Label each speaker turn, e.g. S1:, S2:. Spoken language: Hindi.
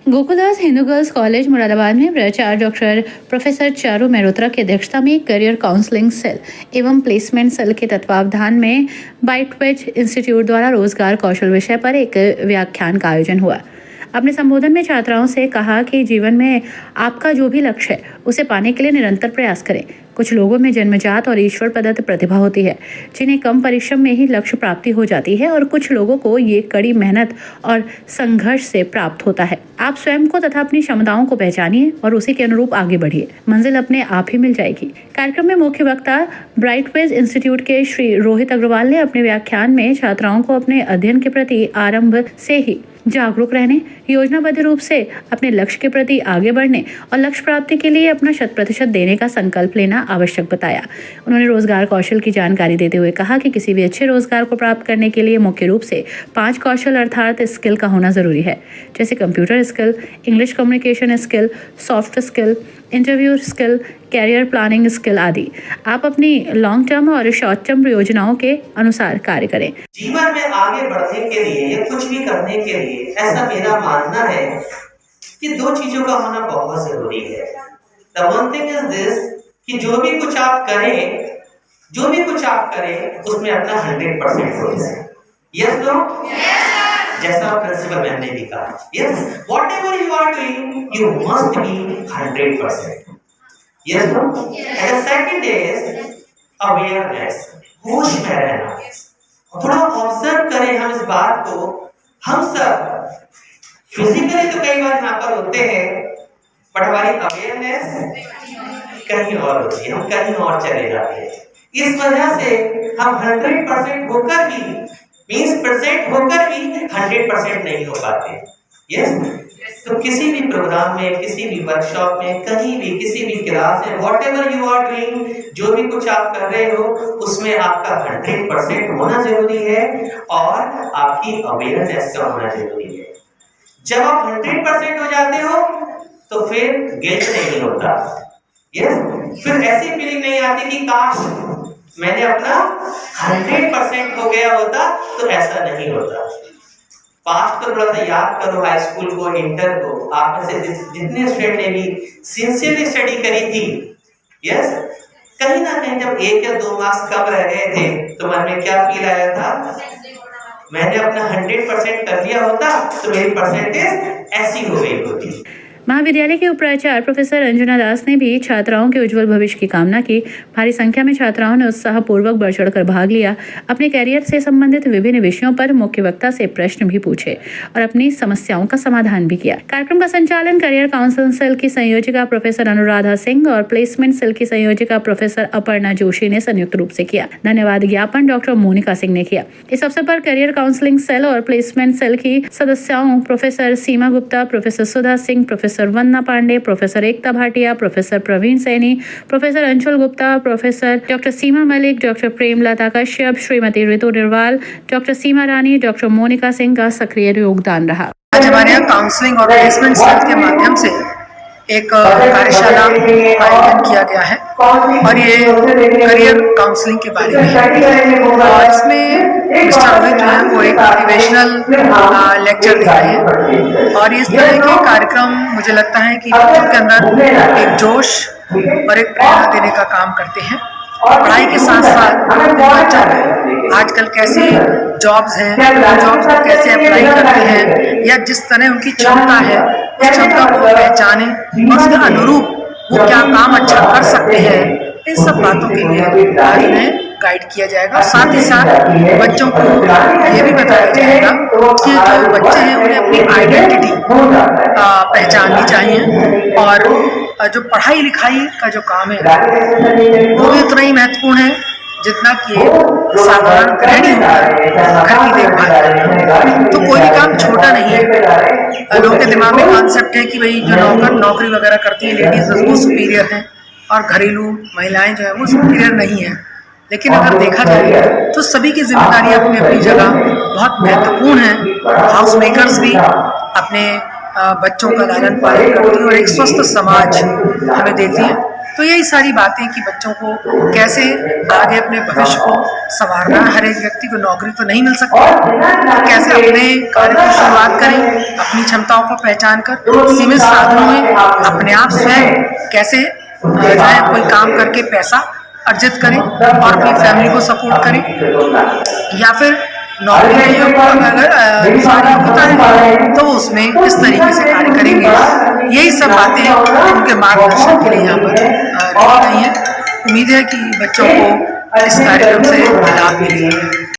S1: गोकुलदास हिंदू गर्ल्स कॉलेज मुरादाबाद में प्राचार्य डॉक्टर प्रोफेसर चारू मेहरोत्रा की अध्यक्षता में करियर काउंसलिंग सेल एवं प्लेसमेंट सेल के तत्वावधान में बाइटवेज इंस्टीट्यूट द्वारा रोजगार कौशल विषय पर एक व्याख्यान का आयोजन हुआ। अपने संबोधन में छात्राओं से कहा कि जीवन में आपका जो भी लक्ष्य है उसे पाने के लिए निरंतर प्रयास करें। कुछ लोगों में जन्मजात और ईश्वर प्रदत्त प्रतिभा होती है जिन्हें कम परिश्रम में ही लक्ष्य प्राप्ति हो जाती है और कुछ लोगों को ये कड़ी मेहनत और संघर्ष से प्राप्त होता है। आप स्वयं को तथा अपनी क्षमताओं को पहचानिए और उसी के अनुरूप आगे बढ़िए, मंजिल अपने आप ही मिल जाएगी। कार्यक्रम में मुख्य वक्ता ब्राइटवेज इंस्टीट्यूट के श्री रोहित अग्रवाल ने अपने व्याख्यान में छात्राओं को अपने अध्ययन के प्रति आरंभ से ही जागरूक रहने, योजनाबद्ध रूप से अपने लक्ष्य के प्रति आगे बढ़ने और लक्ष्य प्राप्ति के लिए अपना 100% देने का संकल्प लेना आवश्यक बताया। उन्होंने रोजगार कौशल की जानकारी देते हुए कहा कि किसी भी अच्छे रोजगार को प्राप्त करने के लिए मुख्य रूप से 5 कौशल अर्थात स्किल का होना जरूरी है, जैसे computer skill, English communication skill, soft skill, interview skill, career planning skill आदि। आप अपनी लॉन्ग टर्म और शॉर्ट टर्म योजनाओं के अनुसार कार्य करें।
S2: जीवन में आगे बढ़ने के लिए या कुछ भी करने के लिए ऐसा मेरा मानना है कि 2 चीजों का होना बहुत जरूरी है। The one thing is this कि जो भी कुछ आप करें उसमें अपना 100% हो जाए। Yes, no? जैसा प्रिंसिपल मैम ने भी कहा, yes, whatever you are doing, you must be 100%. Yes, no? And the second is awareness, होश में रहना। थोड़ा ऑब्जर्व करें हम इस बात को। हम सब फिजिकली तो कई बार यहाँ पर होते हैं, बट हमारी अवेयरनेस कहीं और होती है, हम कहीं और चले जाते हैं। इस वजह से हम 100% होकर भी 100% नहीं हो पाते। यस, तो किसी भी प्रोग्राम में, किसी भी वर्कशॉप में, कहीं भी, किसी भी क्लास में, व्हाटएवर यू आर डूइंग, जो भी कुछ आप कर रहे हो उसमें आपका 100% होना जरूरी है और आपकी अवेयरनेस का होना जरूरी है। जब आप 100% हो जाते हो तो फिर गिल्ट नहीं होता। यस, फिर ऐसी फीलिंग नहीं आती कि काश मैंने अपना 100% हो गया होता, तो ऐसा नहीं होता। पास्ट को थोड़ा सा याद करो, हाई स्कूल को, इंटर को, आप में से जितने स्टूडेंट ने भी सिंसियरली स्टडी करी थी, यस, कहीं ना कहीं जब 1 या 2 मार्क्स कम रह गए थे तो मन में क्या फील आया था, मैंने अपना 100% कर लिया होता तो मेरी परसेंटेज ऐसी हो गई होती।
S1: महाविद्यालय के उपाचार्य प्रोफेसर अंजना दास ने भी छात्राओं के उज्जवल भविष्य की कामना की। भारी संख्या में छात्राओं ने उत्साहपूर्वक बढ़ चढ़कर भाग लिया, अपने कैरियर से संबंधित विभिन्न विषयों पर मुख्य वक्ता से प्रश्न भी पूछे और अपनी समस्याओं का समाधान भी किया। कार्यक्रम का संचालन करियर काउंसलिंग सेल की संयोजिका प्रोफेसर अनुराधा सिंह और प्लेसमेंट सेल की संयोजिका प्रोफेसर अपर्णा जोशी ने संयुक्त रूप से किया। धन्यवाद ज्ञापन डॉक्टर मोनिका सिंह ने किया। इस अवसर पर करियर काउंसलिंग सेल और प्लेसमेंट सेल की सदस्यों professor Seema Gupta, professor Sudha Singh, professor Vandana Pandey, professor Ekta Bhatia, professor Praveen Saini, professor Anshul Gupta, professor doctor Seema Malik, doctor Premlata Kashyap, Shrimati Ritu Nirwal, doctor Seema Rani, doctor Monika Singh का सक्रिय योगदान रहा।
S3: आज हमारे यहाँ काउंसलिंग और प्लेसमेंट सेल के माध्यम से एक कार्यशाला आयोजन किया गया है और ये करियर काउंसलिंग के बारे में है। इसमें मिस्टर रोहित जो है वो एक मोटिवेशनल लेक्चर दे रहे हैं और इस तरह के कार्यक्रम मुझे लगता है कि बच्चों के अंदर एक जोश और एक प्रेरणा देने का काम करते हैं। पढ़ाई के साथ साथ बच्चे आजकल कैसी जॉब्स हैं, जॉब्स को कैसे अप्लाई करते हैं या जिस तरह उनकी क्षमता है उस क्षमता को पहचाने और उसके अनुरूप वो क्या काम अच्छा कर सकते हैं, इन सब बातों के लिए आज उन्हें गाइड किया जाएगा। साथ ही साथ बच्चों को ये भी बताया जाएगा कि जो बच्चे हैं उन्हें अपनी आइडेंटिटी पहचाननी चाहिए और जो पढ़ाई लिखाई का जो काम है वो भी उतना ही महत्वपूर्ण है जितना कि साधारण गृहिणी होकर घर की देखभाल करना। तो कोई भी काम छोटा नहीं है। लोगों के दिमाग में कॉन्सेप्ट है कि भाई जो नौकरी वगैरह करती है लेडीज वो सुपीरियर हैं और घरेलू महिलाएं जो है वो सुपीरियर नहीं है। लेकिन अगर देखा जाए तो सभी की जिम्मेदारी अपनी अपनी जगह बहुत महत्वपूर्ण है। हाउस मेकर्स भी अपने बच्चों का लालन पालन करती है और एक स्वस्थ समाज हमें देती है। तो यही सारी बातें कि बच्चों को कैसे आगे अपने भविष्य को संवारना, हर एक व्यक्ति को नौकरी तो नहीं मिल सकती, तो कैसे अपने कार्य की शुरुआत करें, अपनी क्षमताओं को पहचान कर सीमित साधनों में अपने आप स्वयं कैसे जो है कोई काम करके पैसा अर्जित करें और अपनी फैमिली को सपोर्ट करें, या फिर नौकरी में अगर सारी होता है तो उसमें किस तरीके से कार्य करेंगे। यही सब बातें उनके मार्गदर्शन के लिए यहाँ पर रखी गई हैं। उम्मीद है कि बच्चों को इस कार्यक्रम से लाभ मिलेगा।